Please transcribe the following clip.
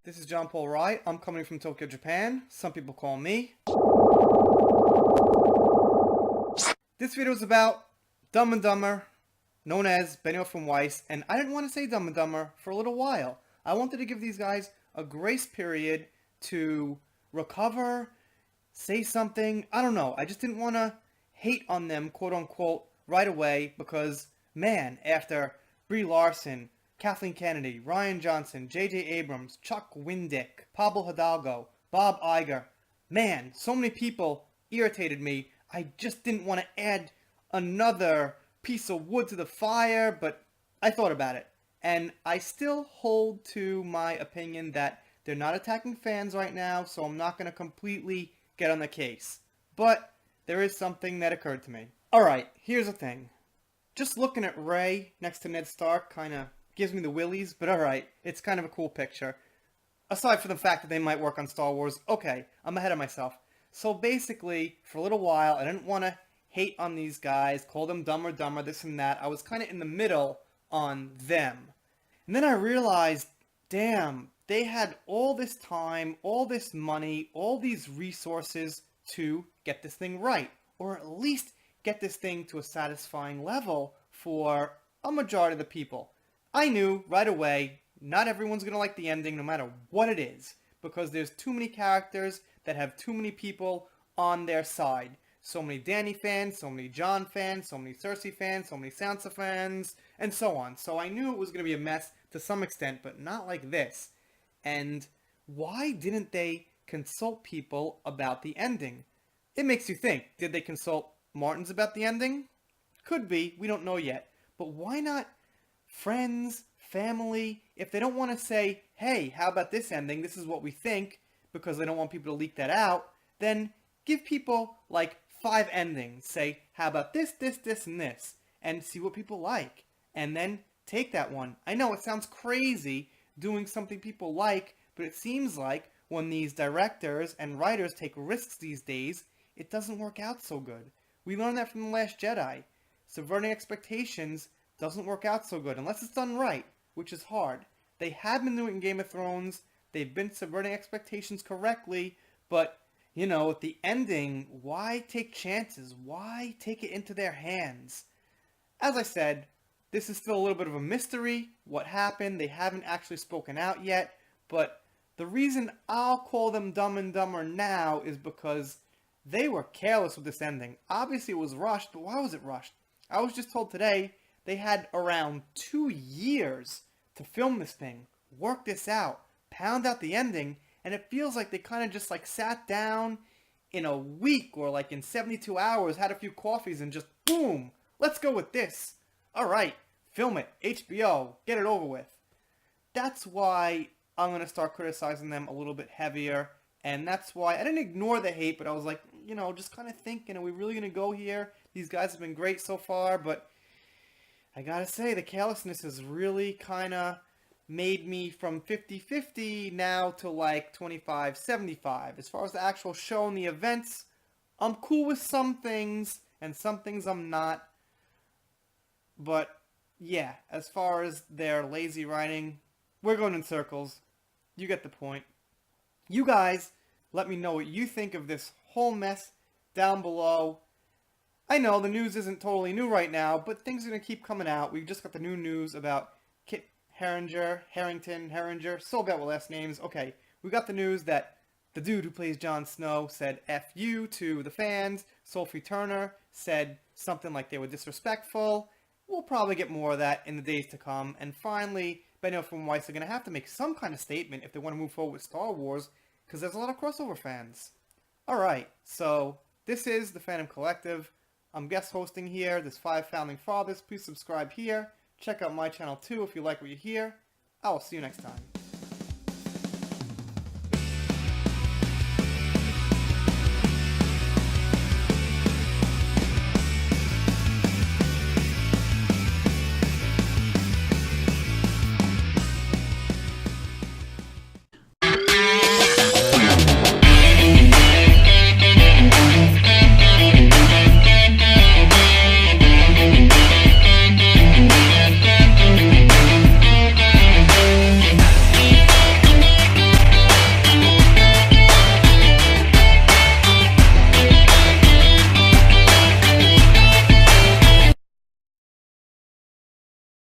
This is John Paul Wright. I'm coming from Tokyo, Japan. Some people call me. This video is about Dumb and Dumber, known as Benioff from Weiss, and I didn't want to say Dumb and Dumber for a little while. I wanted to give these guys a grace period to recover, say something. I don't know. I just didn't want to hate on them, quote unquote, right away because, man, after Brie Larson, Kathleen Kennedy, Rian Johnson, J.J. Abrams, Chuck Wendick, Pablo Hidalgo, Bob Iger, man, so many people irritated me. I just didn't want to add another piece of wood to the fire, but I thought about it. And I still hold to my opinion that they're not attacking fans right now, so I'm not going to completely get on the case. But there is something that occurred to me. Alright, here's the thing. Just looking at Rey next to Ned Stark kind of gives me the willies, but alright, it's kind of a cool picture. Aside from the fact that they might work on Star Wars, okay, I'm ahead of myself. So basically, for a little while, I didn't want to hate on these guys, call them dumber, this and that. I was kind of in the middle on them. And then I realized, damn, they had all this time, all this money, all these resources to get this thing right. Or at least get this thing to a satisfying level for a majority of the people. I knew right away, not everyone's going to like the ending no matter what it is. Because there's too many characters that have too many people on their side. So many Dany fans, so many Jon fans, so many Cersei fans, so many Sansa fans, and so on. So I knew it was going to be a mess to some extent, but not like this. And why didn't they consult people about the ending? It makes you think, did they consult Martins about the ending? Could be, we don't know yet. But why not friends, family? If they don't want to say, hey, how about this ending? This is what we think, because they don't want people to leak that out, then give people like 5 endings. Say, how about this, and this, and see what people like. And then take that one. I know it sounds crazy doing something people like, but it seems like when these directors and writers take risks these days, it doesn't work out so good. We learned that from The Last Jedi. Subverting expectations doesn't work out so good unless it's done right, which is hard. They have been doing it in Game of Thrones. They've been subverting expectations correctly, but, you know, at the ending, why take chances? Why take it into their hands? As I said, this is still a little bit of a mystery, what happened. They haven't actually spoken out yet, but the reason I'll call them Dumb and Dumber now is because they were careless with this ending. Obviously it was rushed, but why was it rushed? I was just told today they had around 2 years to film this thing, work this out, pound out the ending, and it feels like they kind of just like sat down in a week or like in 72 hours, had a few coffees and just boom, let's go with this. Alright, film it, HBO, get it over with. That's why I'm going to start criticizing them a little bit heavier, and that's why I didn't ignore the hate, but I was like, you know, just kind of thinking, are we really going to go here? These guys have been great so far, but I gotta say, the carelessness has really kind of made me from 50-50 now to like 25-75. As far as the actual show and the events, I'm cool with some things, and some things I'm not. But, yeah, as far as their lazy writing, we're going in circles. You get the point. You guys, let me know what you think of this whole mess down below. I know the news isn't totally new right now, but things are going to keep coming out. We just got the new news about Kit Harington, so bad with last names. Okay, we got the news that the dude who plays Jon Snow said F you to the fans. Sophie Turner said something like they were disrespectful. We'll probably get more of that in the days to come. And finally, Benioff from Weiss are going to have to make some kind of statement if they want to move forward with Star Wars, because there's a lot of crossover fans. Alright, so this is the Phantom Collective. I'm guest hosting here. There's 5 Founding Fathers. Please subscribe here. Check out my channel too if you like what you hear. I will see you next time.